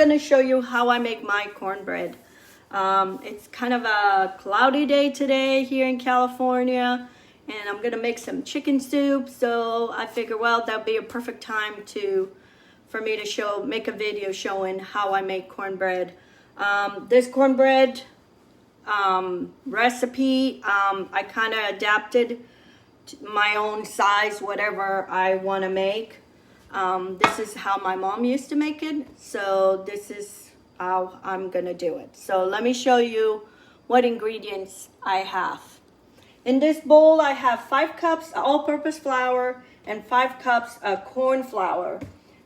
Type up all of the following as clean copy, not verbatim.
going to show you how I make my cornbread. It's kind of a cloudy day today here in California, and I'm going to make some chicken soup. So I figured, well, that'd be a perfect time for me to make a video showing how I make cornbread. This cornbread recipe, I kind of adapted to my own size, whatever I want to make. This is how my mom used to make it, so this is how I'm gonna do it. So let me show you what ingredients I have. In this bowl I have 5 cups all-purpose flour and 5 cups of corn flour.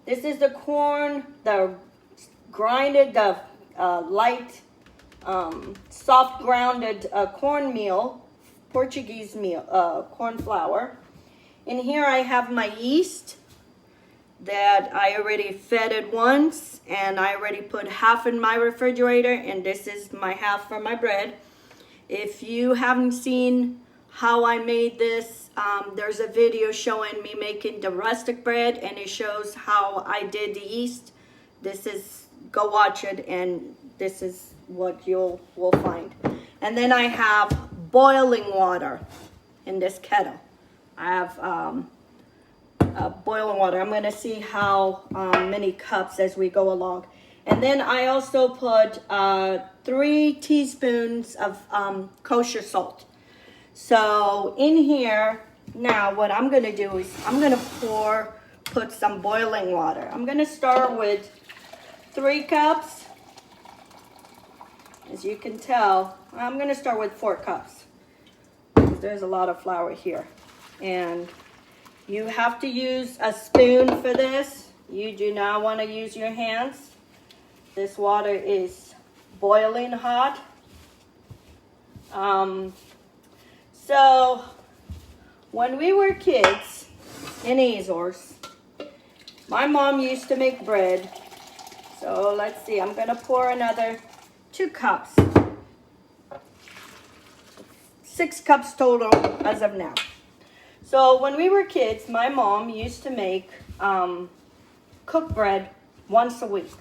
This is the corn, the grinded, the light, soft grounded cornmeal, Portuguese meal, corn flour. In here I have my yeast that I already fed it once, and I already put half in my refrigerator, and this is my half for my bread. If you haven't seen how I made this, there's a video showing me making the rustic bread, and it shows how I did the yeast. Go watch it, and this is what will find. And then I have boiling water in this kettle. I have boiling water. I'm going to see how many cups as we go along. And then I also put 3 teaspoons of kosher salt. So in here, now what I'm going to do is I'm going to put some boiling water. I'm going to start with 3 cups. As you can tell, I'm going to start with 4 cups. There's a lot of flour here. And you have to use a spoon for this. You do not want to use your hands. This water is boiling hot. So when we were kids in Azores, my mom used to make bread. So let's see, I'm going to pour another 2 cups. 6 cups total as of now. So when we were kids, my mom used to make cook bread once a week.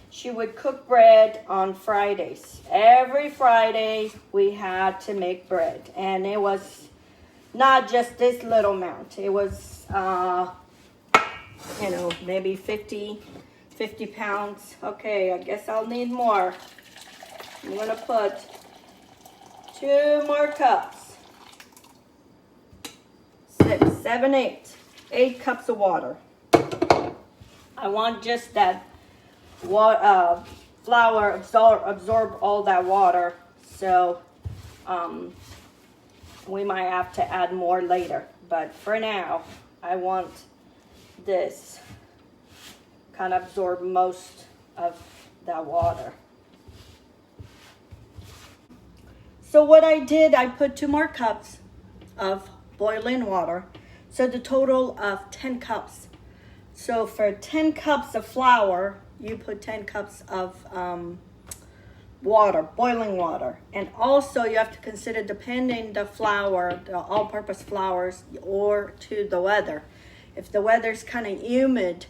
She would cook bread on Fridays. Every Friday we had to make bread, and it was not just this little amount. It was, maybe 50 pounds. Okay, I guess I'll need more. I'm gonna put 2 more cups. 6, 7, 8 cups of water. I want just that flour absorb all that water, so we might have to add more later, but for now I want this kind of absorb most of that water. So what I did, I put 2 more cups of boiling water, so the total of 10 cups. So for 10 cups of flour, you put 10 cups of water, boiling water. And also you have to consider, depending the flour, the all-purpose flours, or to the weather. If the weather's kind of humid,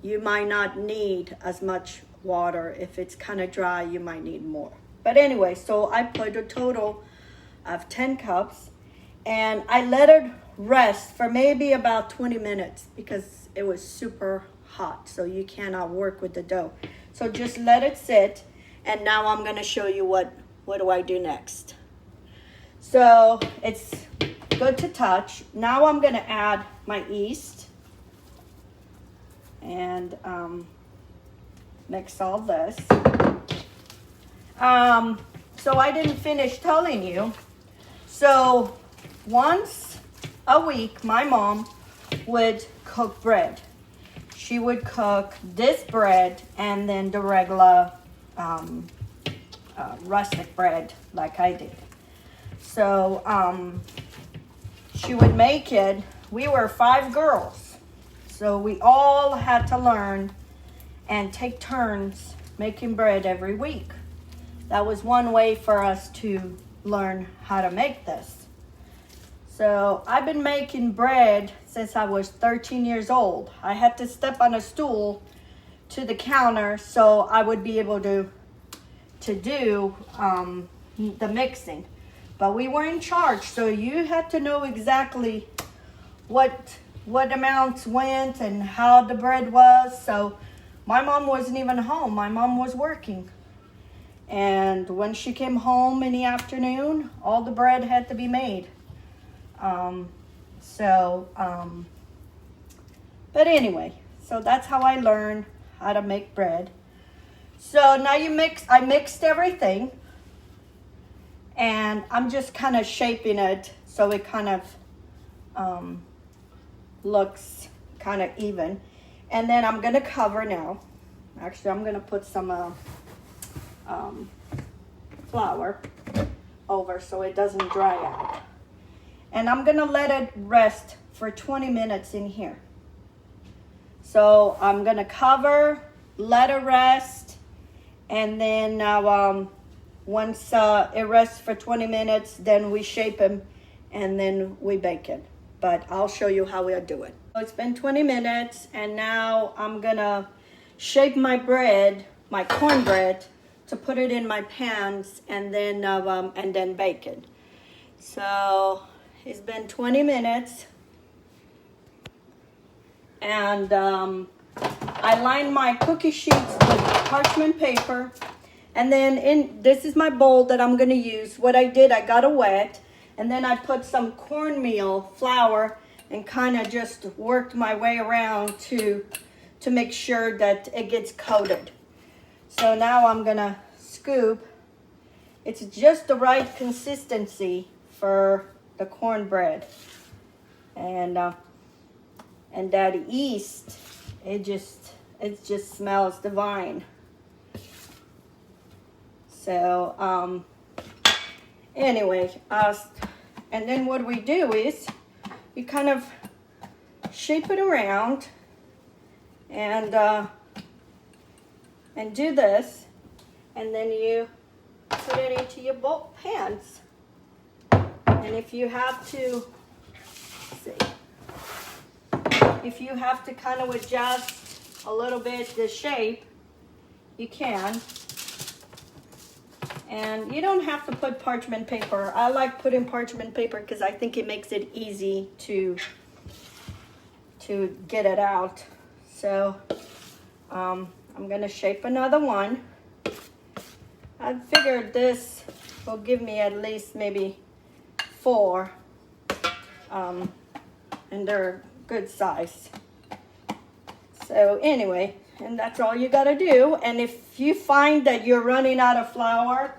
you might not need as much water. If it's kind of dry, you might need more. But anyway, so I put a total of 10 cups. And I let it rest for maybe about 20 minutes because it was super hot. So you cannot work with the dough. So just let it sit. And now I'm going to show you what do I do next. So it's good to touch. Now I'm going to add my yeast. And mix all this. So I didn't finish telling you. So once a week, my mom would cook bread. She would cook this bread and then the regular rustic bread like I did. So she would make it. We were 5 girls. So we all had to learn and take turns making bread every week. That was one way for us to learn how to make this. So I've been making bread since I was 13 years old. I had to step on a stool to the counter so I would be able to do the mixing. But we were in charge, so you had to know exactly what amounts went and how the bread was. So my mom wasn't even home. My mom was working. And when she came home in the afternoon, all the bread had to be made. But anyway, so that's how I learned how to make bread. So now I mixed everything, and I'm just kind of shaping it so it kind of looks kind of even. And then I'm gonna cover now. Actually, I'm gonna put some flour over so it doesn't dry out. And I'm gonna let it rest for 20 minutes in here. So I'm gonna cover, let it rest, and then once it rests for 20 minutes, then we shape them and then we bake it. But I'll show you how we'll do it. So it's been 20 minutes, and now I'm gonna shape my bread, my cornbread, to put it in my pans and then bake it. So it's been 20 minutes, and I lined my cookie sheets with parchment paper, and then this is my bowl that I'm gonna use. What I did, I got it wet, and then I put some cornmeal flour and kind of just worked my way around to make sure that it gets coated. So now I'm gonna scoop. It's just the right consistency for the cornbread, and that yeast, it just smells divine. So anyway, and then what we do is you kind of shape it around and do this, and then you put it into your pans. And if you have to, if you have to kind of adjust a little bit the shape, you can. And you don't have to put parchment paper. I like putting parchment paper because I think it makes it easy to get it out. So I'm gonna shape another one. I figured this will give me at least maybe 4, and they're good size. So anyway, and that's all you gotta do. And if you find that you're running out of flour,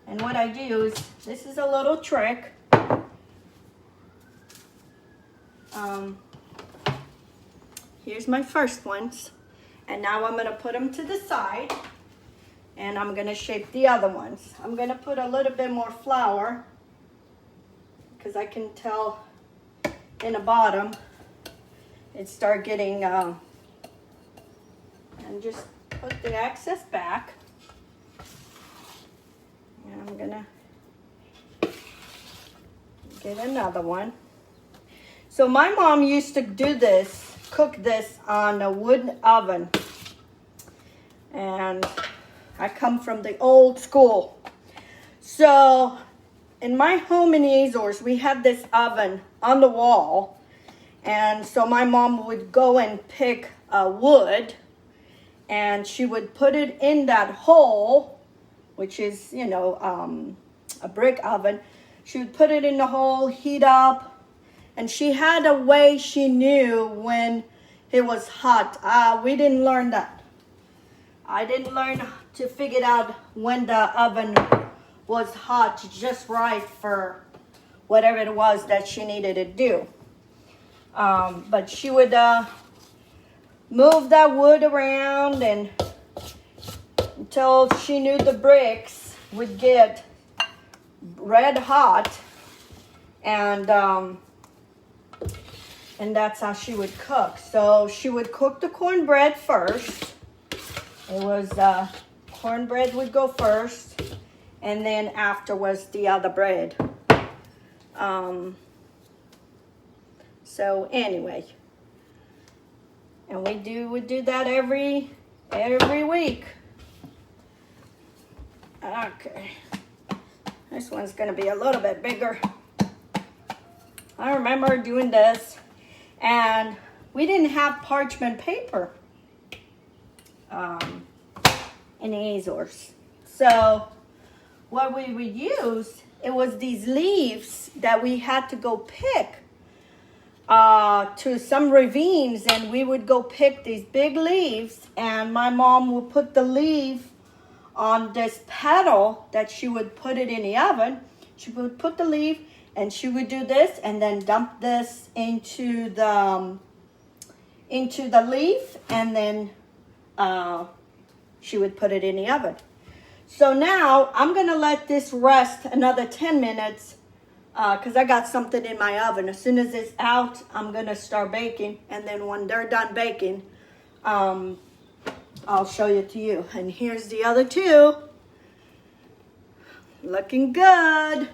and what I do is, this is a little trick. Here's my first ones, and now I'm gonna put them to the side, and I'm gonna shape the other ones. I'm gonna put a little bit more flour because I can tell in the bottom it start getting, and just put the excess back. And I'm gonna get another one. So my mom used to do this, cook this on a wood oven. And I come from the old school. So in my home in the Azores, we had this oven on the wall. And so my mom would go and pick wood, and she would put it in that hole, which is, you know, a brick oven. She would put it in the hole, heat up, and she had a way she knew when it was hot. We didn't learn that. I didn't learn to figure out when the oven was hot just right for whatever it was that she needed to do. But she would move that wood around and until she knew the bricks would get red hot, and that's how she would cook. So she would cook the cornbread first. It was cornbread would go first, and then afterwards the other bread. So anyway, and we do that every every week. Okay, this one's gonna be a little bit bigger. I remember doing this, and we didn't have parchment paper in Azores. So what we would use, it was these leaves that we had to go pick to some ravines, and we would go pick these big leaves, and my mom would put the leaf on this pedal that she would put it in the oven. She would put the leaf, and she would do this and then dump this into the leaf, and then she would put it in the oven. So now I'm gonna let this rest another 10 minutes because I got something in my oven. As soon as it's out, I'm gonna start baking, and then when they're done baking, I'll show it to you. And here's the other two. Looking good.